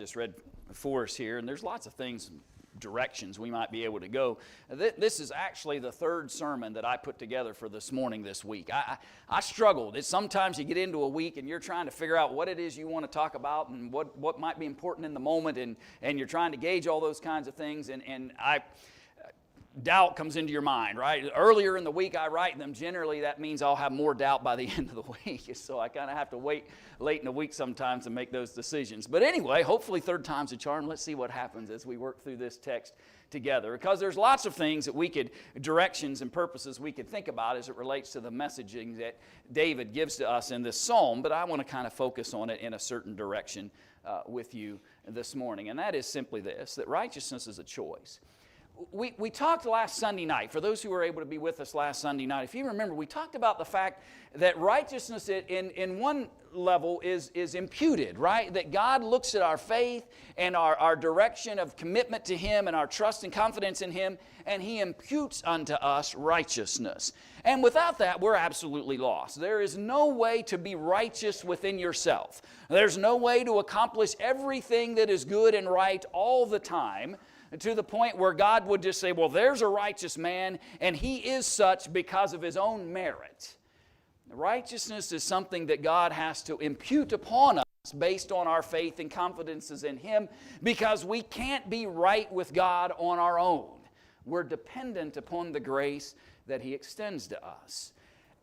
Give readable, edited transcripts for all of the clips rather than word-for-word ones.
Just read for us here, and there's lots of things, directions we might be able to go. This is actually the third sermon that I put together for this morning this week. I struggled. Sometimes you get into a week and you're trying to figure out what it is you want to talk about and what might be important in the moment, and you're trying to gauge all those kinds of things, and doubt comes into your mind, right? Earlier in the week I write them. Generally that means I'll have more doubt by the end of the week, so I kind of have to wait late in the week sometimes to make those decisions. But anyway, hopefully third time's a charm. Let's see what happens as we work through this text together, because there's lots of things that directions and purposes we could think about as it relates to the messaging that David gives to us in this psalm, but I want to kind of focus on it in a certain direction with you this morning, and that is simply this, that righteousness is a choice. We talked last Sunday night, for those who were able to be with us last Sunday night, if you remember, we talked about the fact that righteousness in one level is imputed, right? That God looks at our faith and our direction of commitment to Him and our trust and confidence in Him, and He imputes unto us righteousness. And without that, we're absolutely lost. There is no way to be righteous within yourself. There's no way to accomplish everything that is good and right all the time, to the point where God would just say, well, there's a righteous man, and he is such because of his own merit. Righteousness is something that God has to impute upon us based on our faith and confidences in Him, because we can't be right with God on our own. We're dependent upon the grace that He extends to us.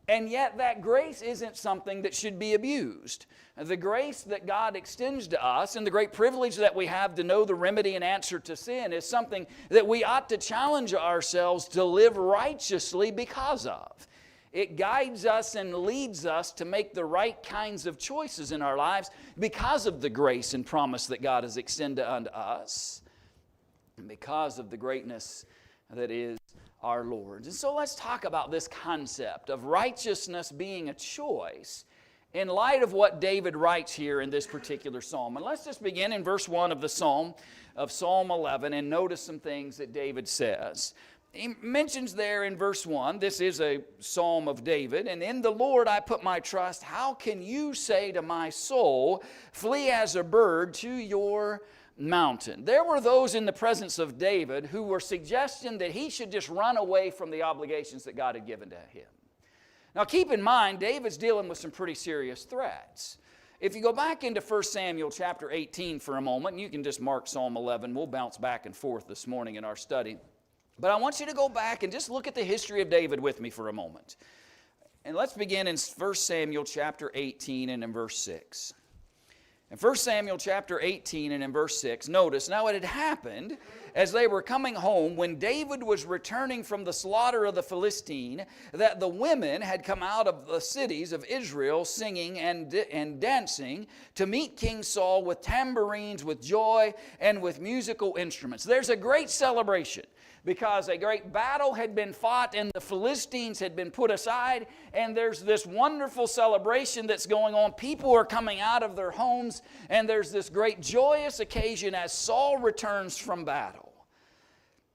And yet that grace isn't something that should be abused. The grace that God extends to us and the great privilege that we have to know the remedy and answer to sin is something that we ought to challenge ourselves to live righteously because of. It guides us and leads us to make the right kinds of choices in our lives because of the grace and promise that God has extended unto us, and because of the greatness that is our Lord. And so let's talk about this concept of righteousness being a choice in light of what David writes here in this particular psalm. And let's just begin in verse 1 of the psalm, of Psalm 11, and notice some things that David says. He mentions there in verse 1, this is a psalm of David, and in the Lord I put my trust. How can you say to my soul, flee as a bird to your mountain? There were those in the presence of David who were suggesting that he should just run away from the obligations that God had given to him. Now keep in mind, David's dealing with some pretty serious threats. If you go back into 1 Samuel chapter 18 for a moment, and you can just mark Psalm 11, we'll bounce back and forth this morning in our study. But I want you to go back and just look at the history of David with me for a moment. And let's begin in 1 Samuel chapter 18 and in verse 6. In 1 Samuel chapter 18 and in verse 6, notice, now it had happened as they were coming home, when David was returning from the slaughter of the Philistine, that the women had come out of the cities of Israel singing and dancing to meet King Saul with tambourines, with joy, and with musical instruments. There's a great celebration, because a great battle had been fought and the Philistines had been put aside, and there's this wonderful celebration that's going on. People are coming out of their homes, and there's this great joyous occasion as Saul returns from battle.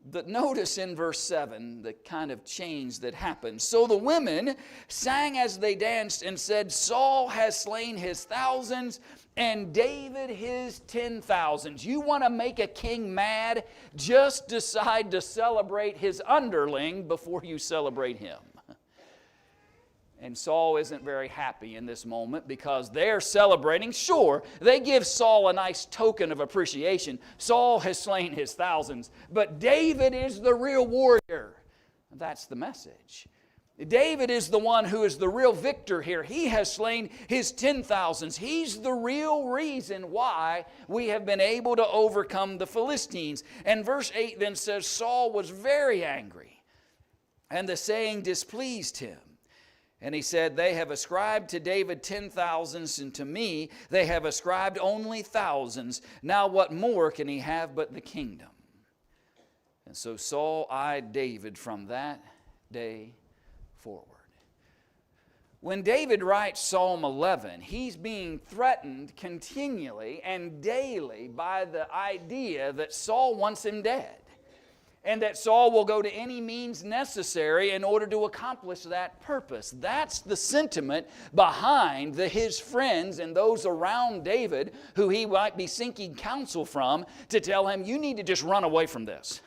But notice in verse 7 the kind of change that happens. So the women sang as they danced and said, Saul has slain his thousands and David his 10,000s. You want to make a king mad? Just decide to celebrate his underling before you celebrate him. And Saul isn't very happy in this moment because they're celebrating. Sure, they give Saul a nice token of appreciation. Saul has slain his thousands, but David is the real warrior. That's the message. David is the one who is the real victor here. He has slain his 10,000s. He's the real reason why we have been able to overcome the Philistines. And verse 8 then says, Saul was very angry, and the saying displeased him. And he said, they have ascribed to David 10,000s, and to me they have ascribed only thousands. Now what more can he have but the kingdom? And so Saul eyed David from that day forward. When David writes Psalm 11, he's being threatened continually and daily by the idea that Saul wants him dead. and that Saul will go to any means necessary in order to accomplish that purpose. That's the sentiment behind his friends and those around David who he might be seeking counsel from to tell him, you need to just run away from this.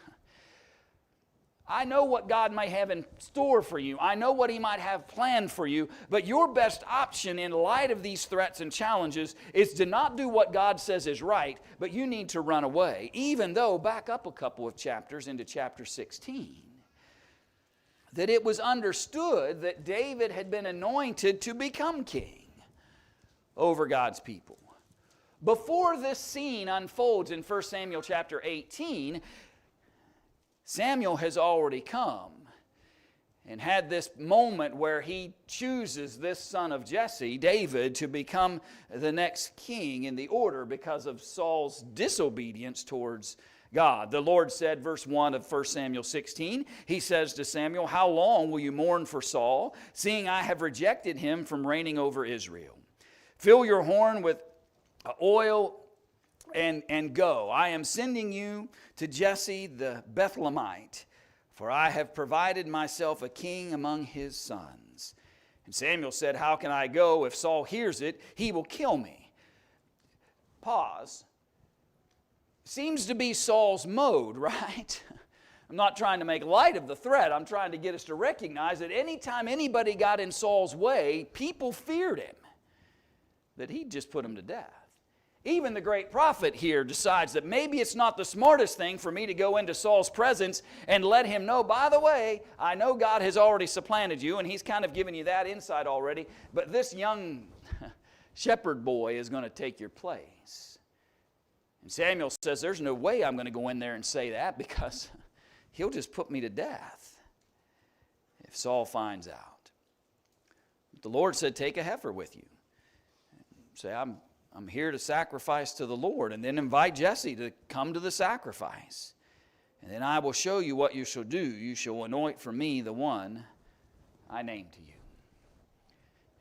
I know what God may have in store for you. I know what He might have planned for you. But your best option in light of these threats and challenges is to not do what God says is right, but you need to run away. Even though, back up a couple of chapters into chapter 16, that it was understood that David had been anointed to become king over God's people. Before this scene unfolds in 1 Samuel chapter 18, Samuel has already come and had this moment where he chooses this son of Jesse, David, to become the next king in the order because of Saul's disobedience towards God. The Lord said, verse 1 of 1 Samuel 16, He says to Samuel, how long will you mourn for Saul, seeing I have rejected him from reigning over Israel? Fill your horn with oil and go. I am sending you to Jesse the Bethlehemite, for I have provided myself a king among his sons. And Samuel said, how can I go? If Saul hears it, he will kill me. Pause. Seems to be Saul's mode, right? I'm not trying to make light of the threat. I'm trying to get us to recognize that anytime anybody got in Saul's way, people feared him, that he'd just put them to death. Even the great prophet here decides that maybe it's not the smartest thing for me to go into Saul's presence and let him know, by the way, I know God has already supplanted you, and He's kind of given you that insight already, but this young shepherd boy is going to take your place. And Samuel says, there's no way I'm going to go in there and say that, because he'll just put me to death if Saul finds out. But the Lord said, take a heifer with you. Say, I'm here to sacrifice to the Lord, and then invite Jesse to come to the sacrifice. And then I will show you what you shall do. You shall anoint for me the one I name to you.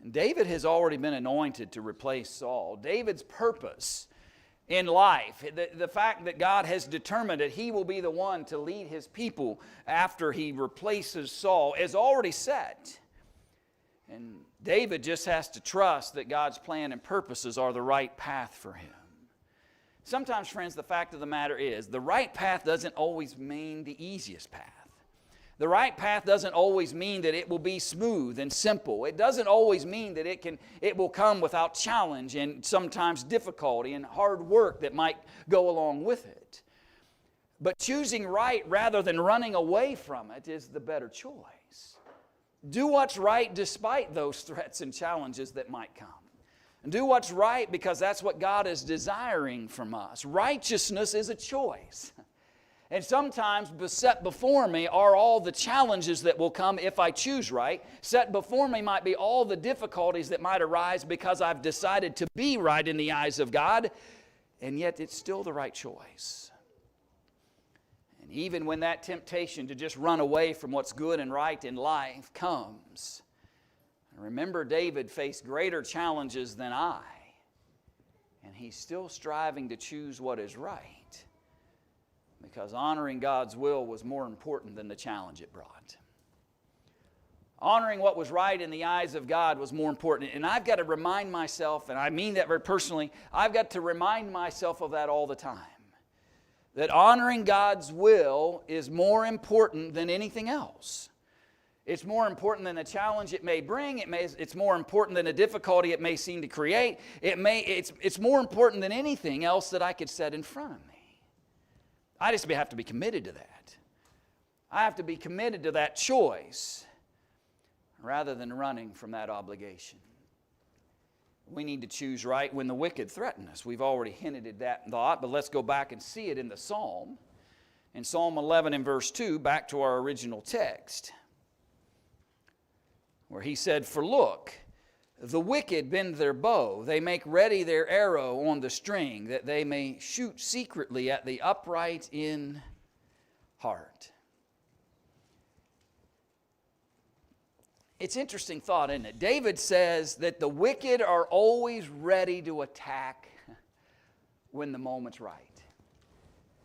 And David has already been anointed to replace Saul. David's purpose in life, the fact that God has determined that he will be the one to lead his people after he replaces Saul, is already set. And David just has to trust that God's plan and purposes are the right path for him. Sometimes, friends, the fact of the matter is, the right path doesn't always mean the easiest path. The right path doesn't always mean that it will be smooth and simple. It doesn't always mean that it will come without challenge and sometimes difficulty and hard work that might go along with it. But choosing right rather than running away from it is the better choice. Do what's right despite those threats and challenges that might come. And do what's right because that's what God is desiring from us. Righteousness is a choice. And sometimes set before me are all the challenges that will come if I choose right. Set before me might be all the difficulties that might arise because I've decided to be right in the eyes of God. And yet it's still the right choice. And even when that temptation to just run away from what's good and right in life comes, remember David faced greater challenges than I, and he's still striving to choose what is right, because honoring God's will was more important than the challenge it brought. Honoring what was right in the eyes of God was more important. And I've got to remind myself, and I mean that very personally, I've got to remind myself of that all the time. That honoring God's will is more important than anything else. It's more important than the challenge it may bring. It's more important than the difficulty it may seem to create. It's more important than anything else that I could set in front of me. I just have to be committed to that. I have to be committed to that choice rather than running from that obligation. We need to choose right when the wicked threaten us. We've already hinted at that thought, but let's go back and see it in the Psalm. In Psalm 11 and verse 2, back to our original text, where he said, for look, the wicked bend their bow. They make ready their arrow on the string, that they may shoot secretly at the upright in heart. It's an interesting thought, isn't it? David says that the wicked are always ready to attack when the moment's right.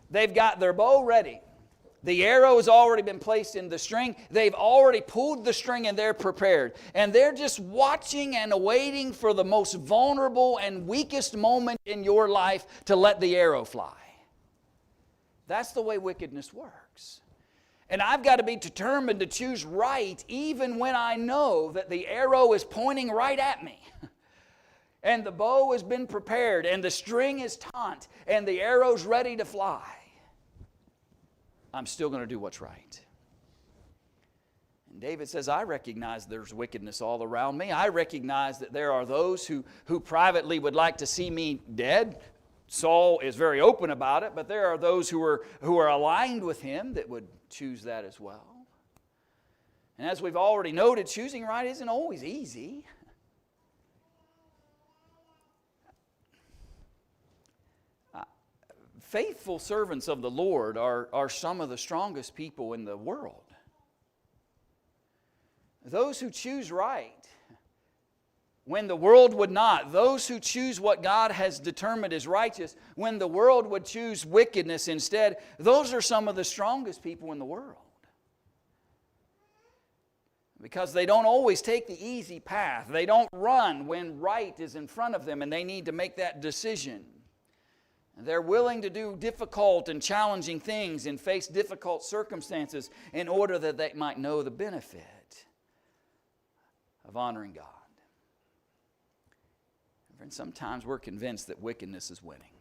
They've got their bow ready. The arrow has already been placed in the string. They've already pulled the string and they're prepared. And they're just watching and awaiting for the most vulnerable and weakest moment in your life to let the arrow fly. That's the way wickedness works. And I've got to be determined to choose right even when I know that the arrow is pointing right at me. And the bow has been prepared and the string is taut and the arrow's ready to fly. I'm still going to do what's right. And David says, I recognize there's wickedness all around me. I recognize that there are those who privately would like to see me dead. Saul is very open about it, but there are those who are aligned with him that would choose that as well. And as we've already noted, choosing right isn't always easy. Faithful servants of the Lord are some of the strongest people in the world. Those who choose right when the world would not. Those who choose what God has determined is righteous when the world would choose wickedness instead. Those are some of the strongest people in the world. Because they don't always take the easy path. They don't run when right is in front of them and they need to make that decision. They're willing to do difficult and challenging things and face difficult circumstances in order that they might know the benefit of honoring God. And sometimes we're convinced that wickedness is winning.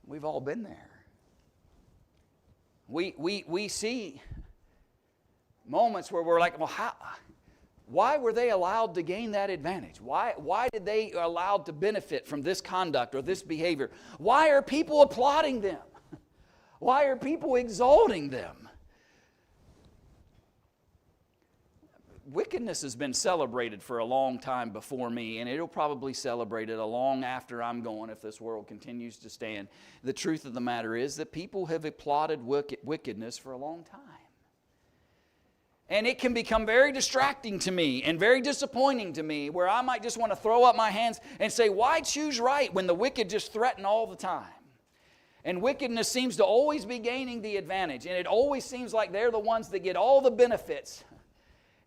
We've all been there. We see moments where we're like, well, why were they allowed to gain that advantage? Why did they allowed to benefit from this conduct or this behavior? Why are people applauding them? Why are people exalting them? Wickedness has been celebrated for a long time before me, and it'll probably celebrate it long after I'm gone if this world continues to stand. The truth of the matter is that people have applauded wickedness for a long time. And it can become very distracting to me and very disappointing to me, where I might just want to throw up my hands and say, why choose right when the wicked just threaten all the time? And wickedness seems to always be gaining the advantage, and it always seems like they're the ones that get all the benefits.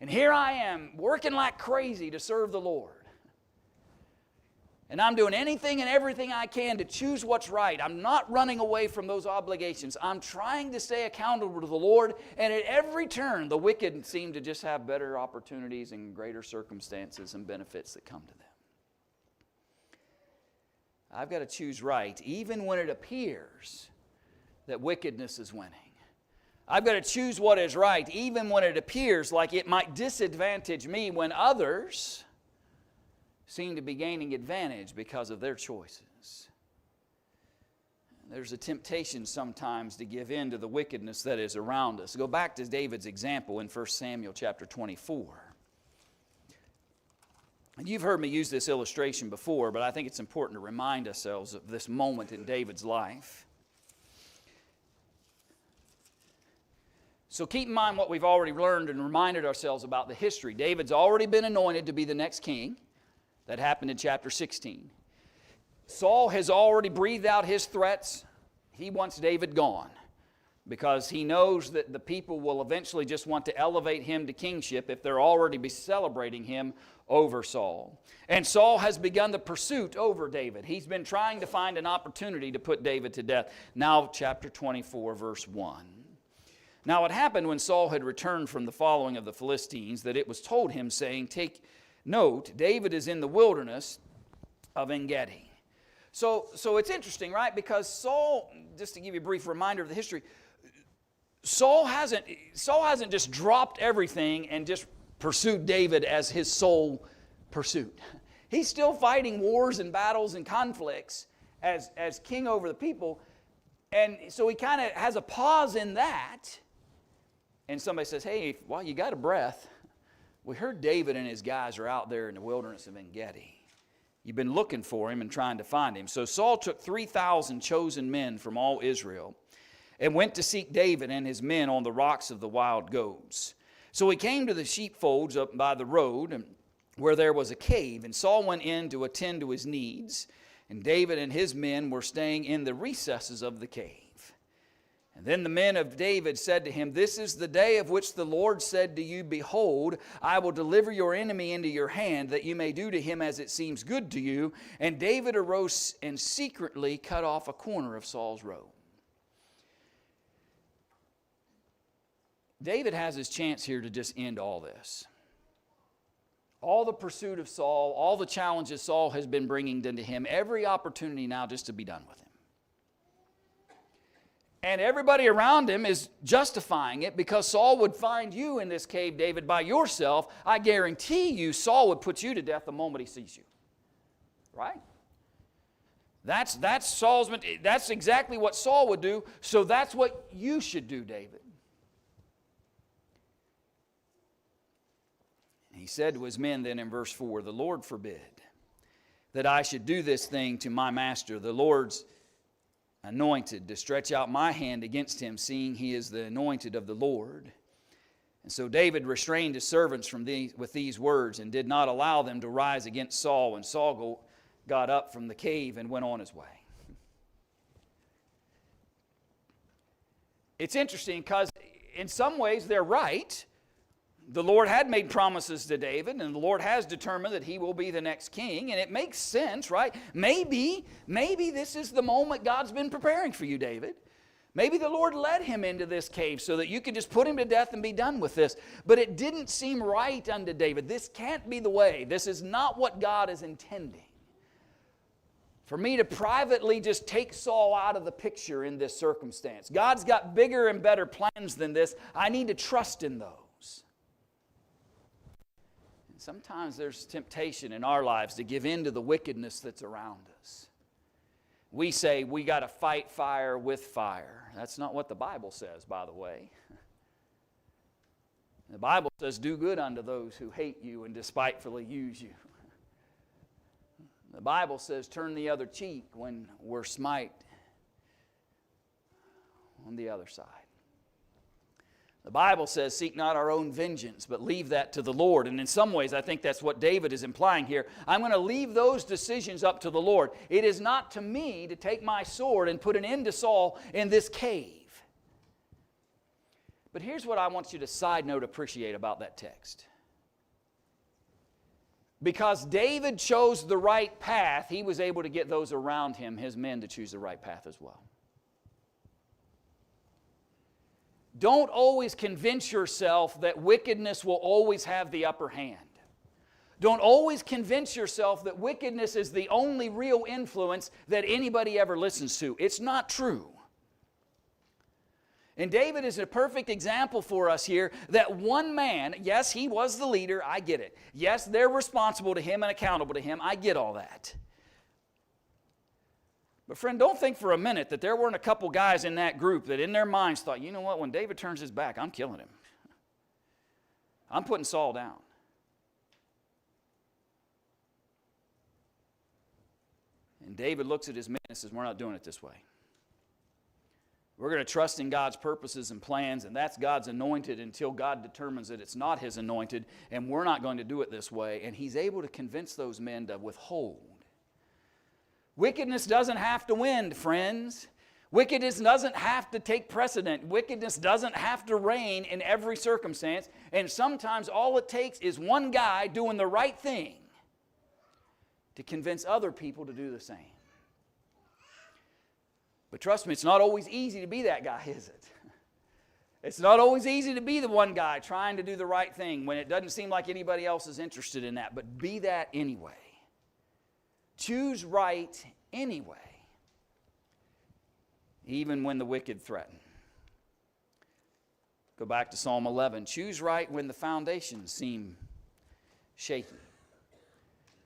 And here I am working like crazy to serve the Lord. And I'm doing anything and everything I can to choose what's right. I'm not running away from those obligations. I'm trying to stay accountable to the Lord. And at every turn, the wicked seem to just have better opportunities and greater circumstances and benefits that come to them. I've got to choose right, even when it appears that wickedness is winning. I've got to choose what is right, even when it appears like it might disadvantage me when others seem to be gaining advantage because of their choices. There's a temptation sometimes to give in to the wickedness that is around us. Go back to David's example in 1 Samuel chapter 24. And you've heard me use this illustration before, but I think it's important to remind ourselves of this moment in David's life. So keep in mind what we've already learned and reminded ourselves about the history. David's already been anointed to be the next king. That happened in chapter 16. Saul has already breathed out his threats. He wants David gone because he knows that the people will eventually just want to elevate him to kingship if they're already be celebrating him over Saul. And Saul has begun the pursuit over David. He's been trying to find an opportunity to put David to death. Now chapter 24, verse 1. Now it happened when Saul had returned from the following of the Philistines that it was told him, saying, take note, David is in the wilderness of En-Gedi. So it's interesting, right? Because Saul, just to give you a brief reminder of the history, Saul hasn't just dropped everything and just pursued David as his sole pursuit. He's still fighting wars and battles and conflicts as king over the people. And so he kind of has a pause in that. And somebody says, hey, while you got a breath, we heard David and his guys are out there in the wilderness of En-Gedi. You've been looking for him and trying to find him. So Saul took 3,000 chosen men from all Israel and went to seek David and his men on the rocks of the wild goats. So he came to the sheepfolds up by the road where there was a cave, and Saul went in to attend to his needs. and David and his men were staying in the recesses of the cave. And then the men of David said to him, "This is the day of which the Lord said to you, Behold, I will deliver your enemy into your hand, that you may do to him as it seems good to you." And David arose and secretly cut off a corner of Saul's robe. David has his chance here to just end all this. All the pursuit of Saul, all the challenges Saul has been bringing to him, every opportunity now just to be done with him. And everybody around him is justifying it because Saul would find you in this cave, David, by yourself. I guarantee you Saul would put you to death the moment he sees you. Right? That's exactly what Saul would do, so that's what you should do, David. He said to his men then in verse 4, "The Lord forbid that I should do this thing to my master, the Lord's anointed, to stretch out my hand against him, seeing he is the anointed of the Lord." And so David restrained his servants with these words and did not allow them to rise against Saul. And Saul got up from the cave and went on his way. It's interesting because in some ways they're right. The Lord had made promises to David, and the Lord has determined that he will be the next king, and it makes sense, right? Maybe this is the moment God's been preparing for you, David. Maybe the Lord led him into this cave so that you could just put him to death and be done with this. But it didn't seem right unto David. This can't be the way. This is not what God is intending. For me to privately just take Saul out of the picture in this circumstance. God's got bigger and better plans than this. I need to trust in those. Sometimes there's temptation in our lives to give in to the wickedness that's around us. We say we got to fight fire with fire. That's not what the Bible says, by the way. The Bible says, "Do good unto those who hate you and despitefully use you." The Bible says, "Turn the other cheek when we're smite on the other side." The Bible says, "Seek not our own vengeance, but leave that to the Lord." And in some ways, I think that's what David is implying here. I'm going to leave those decisions up to the Lord. It is not to me to take my sword and put an end to Saul in this cave. But here's what I want you to side note appreciate about that text. Because David chose the right path, he was able to get those around him, his men, to choose the right path as well. Don't always convince yourself that wickedness will always have the upper hand. Don't always convince yourself that wickedness is the only real influence that anybody ever listens to. It's not true. And David is a perfect example for us here that one man, yes, he was the leader, I get it. Yes, they're responsible to him and accountable to him, I get all that. But friend, don't think for a minute that there weren't a couple guys in that group that in their minds thought, you know what, when David turns his back, I'm killing him. I'm putting Saul down. And David looks at his men and says, we're not doing it this way. We're going to trust in God's purposes and plans, and that's God's anointed until God determines that it's not his anointed, and we're not going to do it this way. And he's able to convince those men to withhold. Wickedness doesn't have to win, friends. Wickedness doesn't have to take precedent. Wickedness doesn't have to reign in every circumstance. And sometimes all it takes is one guy doing the right thing to convince other people to do the same. But trust me, it's not always easy to be that guy, is it? It's not always easy to be the one guy trying to do the right thing when it doesn't seem like anybody else is interested in that. But be that anyway. Choose right anyway, even when the wicked threaten. Go back to Psalm 11. Choose right when the foundations seem shaky.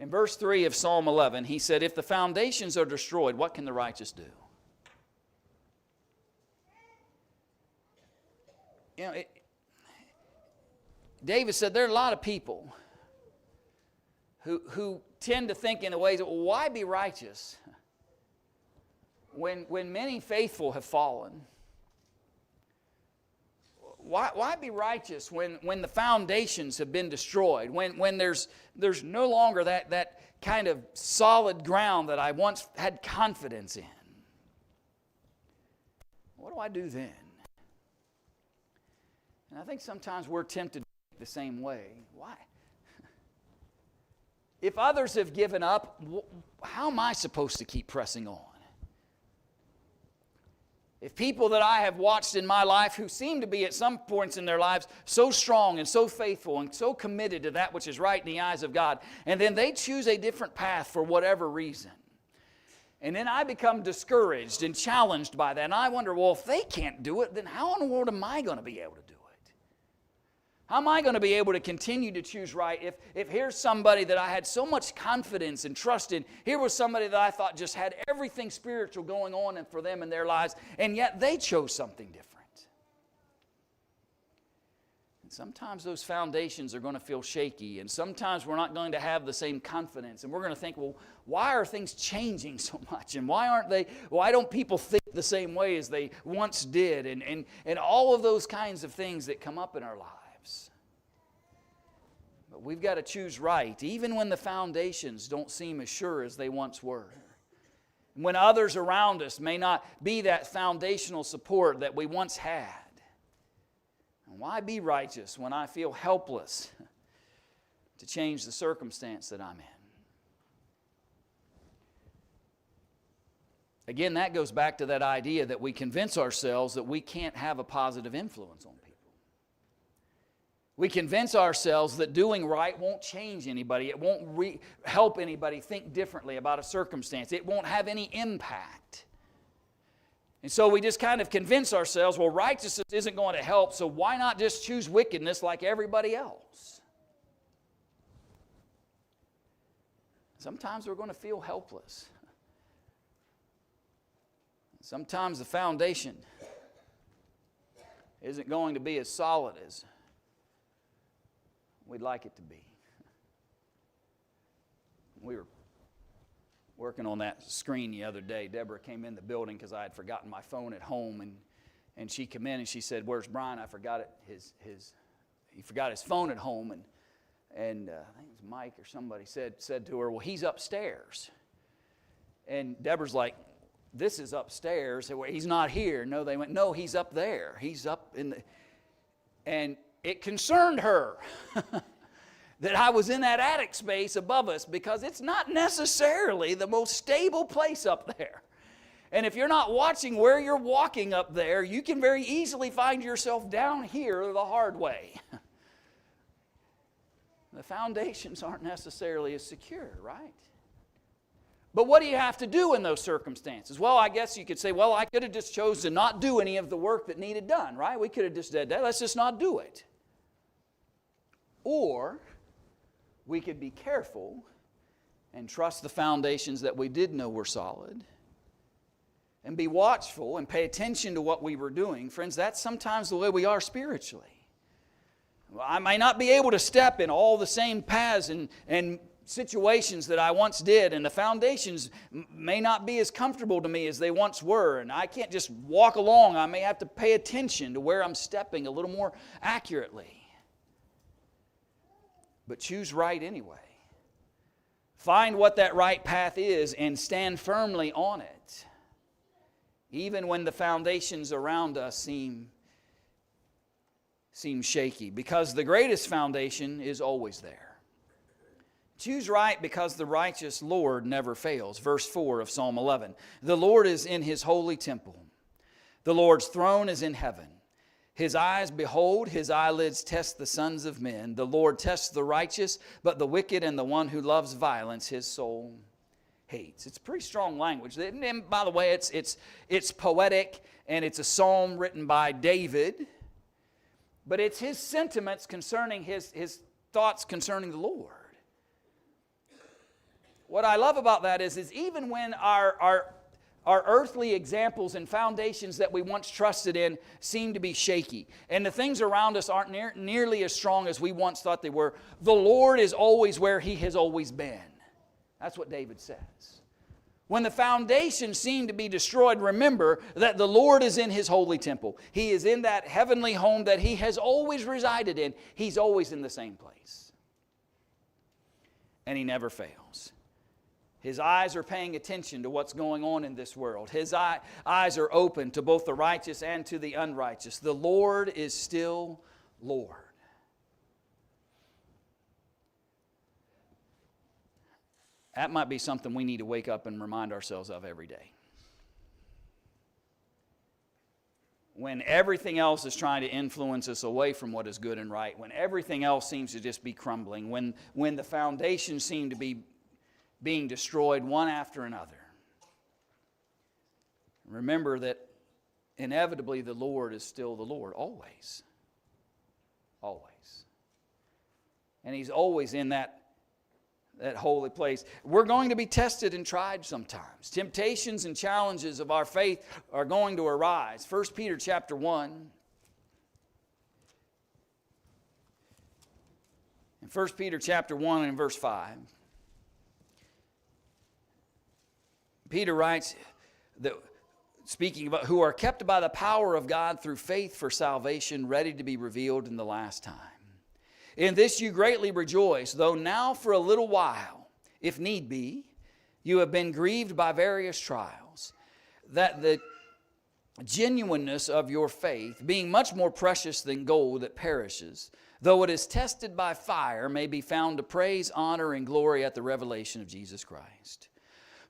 In verse 3 of Psalm 11, he said, if the foundations are destroyed, what can the righteous do? You know, David said there are a lot of people who tend to think in the ways, well, why be righteous when many faithful have fallen? Why be righteous when the foundations have been destroyed, when there's no longer that kind of solid ground that I once had confidence in? What do I do then? And I think sometimes we're tempted to think the same way. Why? If others have given up, how am I supposed to keep pressing on? If people that I have watched in my life who seem to be at some points in their lives so strong and so faithful and so committed to that which is right in the eyes of God, and then they choose a different path for whatever reason, and then I become discouraged and challenged by that, and I wonder, well, if they can't do it, then how in the world am I going to be able to do it? How am I going to be able to continue to choose right if here's somebody that I had so much confidence and trust in, here was somebody that I thought just had everything spiritual going on for them in their lives, and yet they chose something different. And sometimes those foundations are going to feel shaky, and sometimes we're not going to have the same confidence, and we're going to think, well, why are things changing so much, and why don't people think the same way as they once did, and all of those kinds of things that come up in our lives. But we've got to choose right, even when the foundations don't seem as sure as they once were. When others around us may not be that foundational support that we once had. And why be righteous when I feel helpless to change the circumstance that I'm in? Again, that goes back to that idea that we convince ourselves that we can't have a positive influence on people. We convince ourselves that doing right won't change anybody. It won't help anybody think differently about a circumstance. It won't have any impact. And so we just kind of convince ourselves, well, righteousness isn't going to help, so why not just choose wickedness like everybody else? Sometimes we're going to feel helpless. Sometimes the foundation isn't going to be as solid as we'd like it to be. We were working on that screen the other day. Deborah came in the building because I had forgotten my phone at home, and she came in and she said, "Where's Brian?" I forgot it. He forgot his phone at home, and I think it was Mike or somebody said to her, "Well, he's upstairs." And Deborah's like, "This is upstairs. He's not here." No, they went, "No, he's up there. He's up in the..." And it concerned her that I was in that attic space above us, because it's not necessarily the most stable place up there. And if you're not watching where you're walking up there, you can very easily find yourself down here the hard way. The foundations aren't necessarily as secure, right? But what do you have to do in those circumstances? Well, I guess you could say, well, I could have just chosen to not do any of the work that needed done, right? We could have just said that. Let's just not do it. Or we could be careful and trust the foundations that we did know were solid, and be watchful and pay attention to what we were doing. Friends, that's sometimes the way we are spiritually. Well, I may not be able to step in all the same paths and situations that I once did, and the foundations may not be as comfortable to me as they once were, and I can't just walk along. I may have to pay attention to where I'm stepping a little more accurately. But choose right anyway. Find what that right path is and stand firmly on it, even when the foundations around us seem shaky, because the greatest foundation is always there. Choose right because the righteous Lord never fails. Verse 4 of Psalm 11. The Lord is in His holy temple. The Lord's throne is in heaven. His eyes behold, His eyelids test the sons of men. The Lord tests the righteous, but the wicked and the one who loves violence, His soul hates. It's pretty strong language. And by the way, it's poetic, and it's a psalm written by David. But it's his sentiments concerning his thoughts concerning the Lord. What I love about that is even when our earthly examples and foundations that we once trusted in seem to be shaky, and the things around us aren't nearly as strong as we once thought they were, the Lord is always where He has always been. That's what David says. When the foundation seemed to be destroyed, remember that the Lord is in His holy temple. He is in that heavenly home that He has always resided in. He's always in the same place. And He never fails. His eyes are paying attention to what's going on in this world. His eyes are open to both the righteous and to the unrighteous. The Lord is still Lord. That might be something we need to wake up and remind ourselves of every day. When everything else is trying to influence us away from what is good and right, when everything else seems to just be crumbling, when the foundations seem to be being destroyed one after another, remember that inevitably the Lord is still the Lord, always. Always. And He's always in that holy place. We're going to be tested and tried sometimes. Temptations and challenges of our faith are going to arise. 1 Peter chapter 1. In 1 Peter chapter 1 and verse 5. Peter writes that, speaking about who are kept by the power of God through faith for salvation, ready to be revealed in the last time. In this you greatly rejoice, though now for a little while, if need be, you have been grieved by various trials, that the genuineness of your faith, being much more precious than gold that perishes, though it is tested by fire, may be found to praise, honor, and glory at the revelation of Jesus Christ,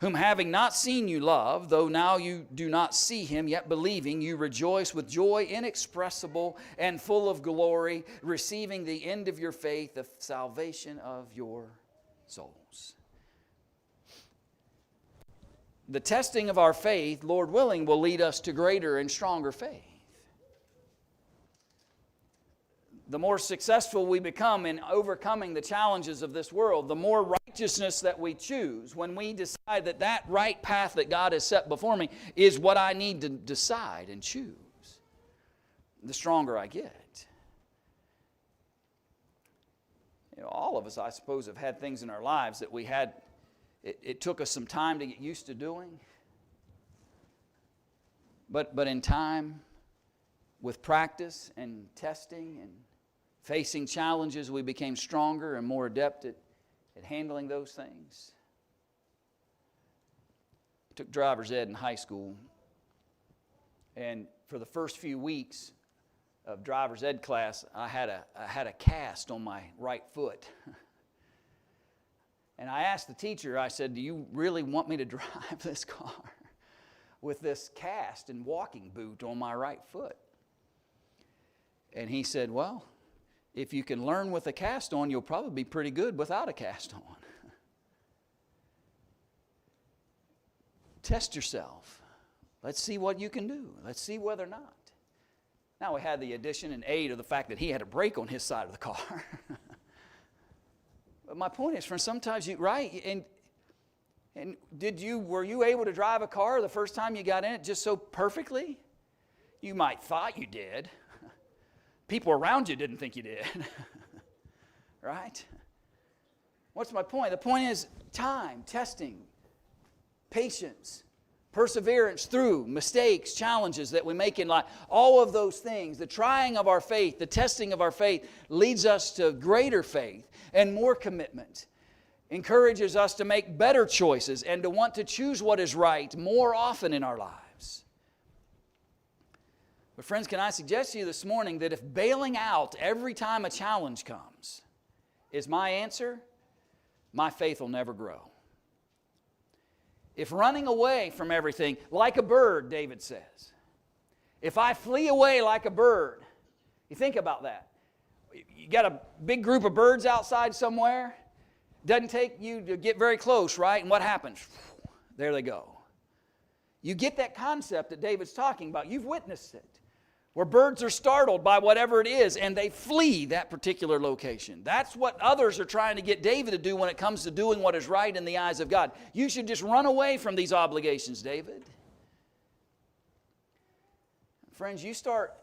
whom having not seen you love, though now you do not see Him, yet believing you rejoice with joy inexpressible and full of glory, receiving the end of your faith, the salvation of your souls. The testing of our faith, Lord willing, will lead us to greater and stronger faith. The more successful we become in overcoming the challenges of this world, the more righteousness that we choose, when we decide that that right path that God has set before me is what I need to decide and choose, the stronger I get. You know, all of us, I suppose, have had things in our lives that it took us some time to get used to doing. But in time, with practice and testing and facing challenges, we became stronger and more adept at handling those things. I took driver's ed in high school, and for the first few weeks of driver's ed class, I had a cast on my right foot. And I asked the teacher, I said, "Do you really want me to drive this car with this cast and walking boot on my right foot?" And he said, "Well, if you can learn with a cast on, you'll probably be pretty good without a cast on." Test yourself. Let's see what you can do. Let's see whether or not. Now we had the addition and aid of the fact that he had a brake on his side of the car. But my point is, friends, sometimes right? And were you able to drive a car the first time you got in it just so perfectly? You might thought you did. People around you didn't think you did. Right? What's my point? The point is time, testing, patience, perseverance through mistakes, challenges that we make in life. All of those things, the trying of our faith, the testing of our faith, leads us to greater faith and more commitment. Encourages us to make better choices and to want to choose what is right more often in our lives. But friends, can I suggest to you this morning that if bailing out every time a challenge comes is my answer, my faith will never grow. If running away from everything, like a bird, David says, if I flee away like a bird, you think about that. You got a big group of birds outside somewhere, doesn't take you to get very close, right? And what happens? There they go. You get that concept that David's talking about. You've witnessed it. Where birds are startled by whatever it is and they flee that particular location. That's what others are trying to get David to do when it comes to doing what is right in the eyes of God. You should just run away from these obligations, David. Friends, you start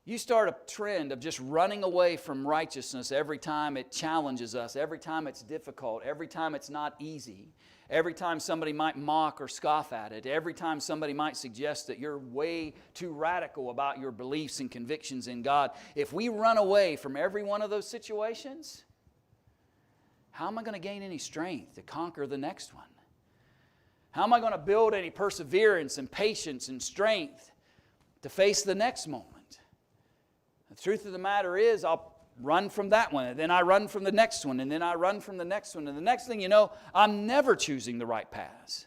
you start a trend of just running away from righteousness every time it challenges us, every time it's difficult, every time it's not easy, every time somebody might mock or scoff at it, every time somebody might suggest that you're way too radical about your beliefs and convictions in God, if we run away from every one of those situations, how am I going to gain any strength to conquer the next one? How am I going to build any perseverance and patience and strength to face the next moment? The truth of the matter is, I'll run from that one, and then I run from the next one, and then I run from the next one, and the next thing you know, I'm never choosing the right paths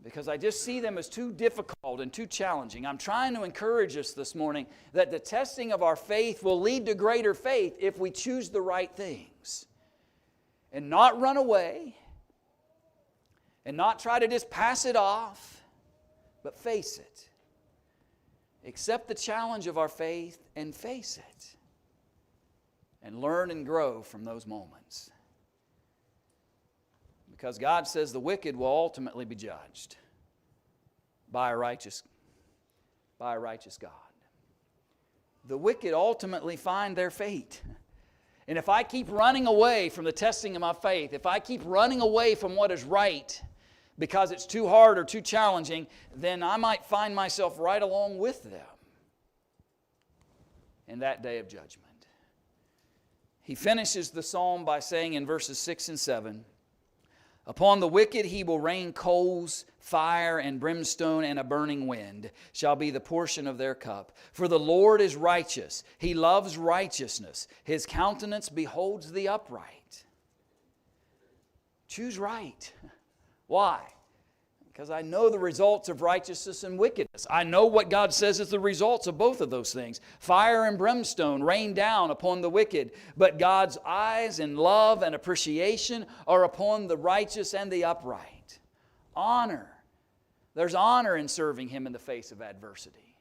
because I just see them as too difficult and too challenging. I'm trying to encourage us this morning that the testing of our faith will lead to greater faith if we choose the right things and not run away and not try to just pass it off, but face it. Accept the challenge of our faith and face it. And learn and grow from those moments. Because God says the wicked will ultimately be judged by a righteous God. The wicked ultimately find their fate. And if I keep running away from the testing of my faith, if I keep running away from what is right because it's too hard or too challenging, then I might find myself right along with them in that day of judgment. He finishes the psalm by saying in verses 6 and 7, "Upon the wicked he will rain coals, fire, and brimstone, and a burning wind shall be the portion of their cup. For the Lord is righteous. He loves righteousness. His countenance beholds the upright." Choose right. Why? Because I know the results of righteousness and wickedness. I know what God says is the results of both of those things. Fire and brimstone rain down upon the wicked, but God's eyes and love and appreciation are upon the righteous and the upright. Honor. There's honor in serving Him in the face of adversity.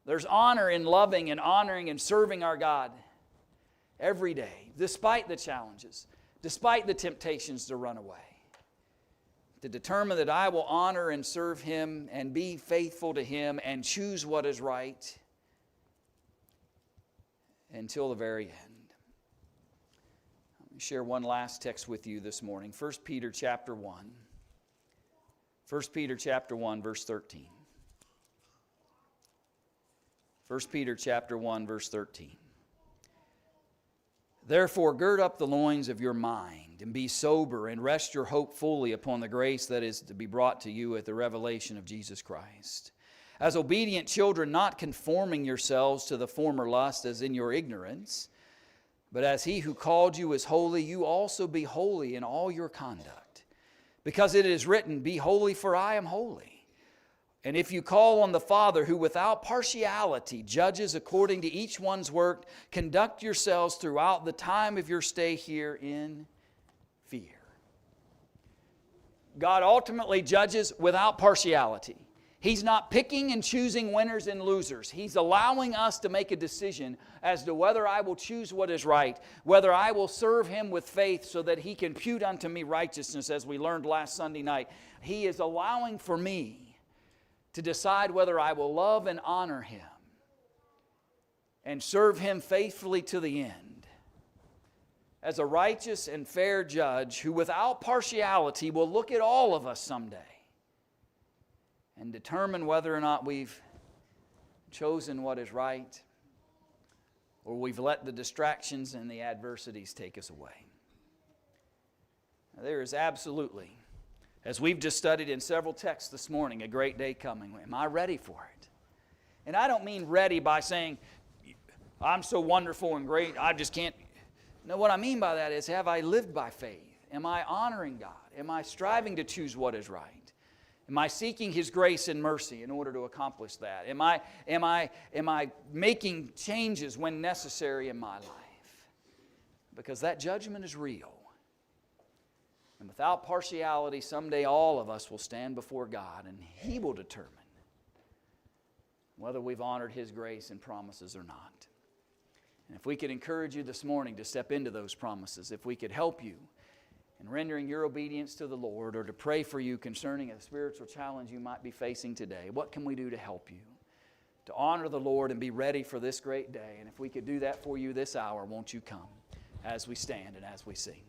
There's honor in loving and honoring and serving our God every day, despite the challenges, despite the temptations to run away. To determine that I will honor and serve Him and be faithful to Him and choose what is right until the very end. Let me share one last text with you this morning. 1 Peter chapter 1. 1 Peter chapter 1, verse 13. 1 Peter chapter 1, verse 13. "Therefore gird up the loins of your mind, and be sober, and rest your hope fully upon the grace that is to be brought to you at the revelation of Jesus Christ. As obedient children, not conforming yourselves to the former lust as in your ignorance, but as He who called you is holy, you also be holy in all your conduct. Because it is written, Be holy, for I am holy. And if you call on the Father, who without partiality judges according to each one's work, conduct yourselves throughout the time of your stay here in fear." God ultimately judges without partiality. He's not picking and choosing winners and losers. He's allowing us to make a decision as to whether I will choose what is right, whether I will serve Him with faith so that He can impute unto me righteousness, as we learned last Sunday night. He is allowing for me to decide whether I will love and honor Him and serve Him faithfully to the end as a righteous and fair judge who without partiality will look at all of us someday and determine whether or not we've chosen what is right or we've let the distractions and the adversities take us away. Now, there is absolutely, as we've just studied in several texts this morning, a great day coming. Am I ready for it? And I don't mean ready by saying, I'm so wonderful and great, I just can't. No, what I mean by that is, have I lived by faith? Am I honoring God? Am I striving to choose what is right? Am I seeking His grace and mercy in order to accomplish that? Am I making changes when necessary in my life? Because that judgment is real. And without partiality, someday all of us will stand before God, and He will determine whether we've honored His grace and promises or not. And if we could encourage you this morning to step into those promises, if we could help you in rendering your obedience to the Lord, or to pray for you concerning a spiritual challenge you might be facing today, what can we do to help you? to honor the Lord and be ready for this great day. And if we could do that for you this hour, won't you come as we stand and as we sing?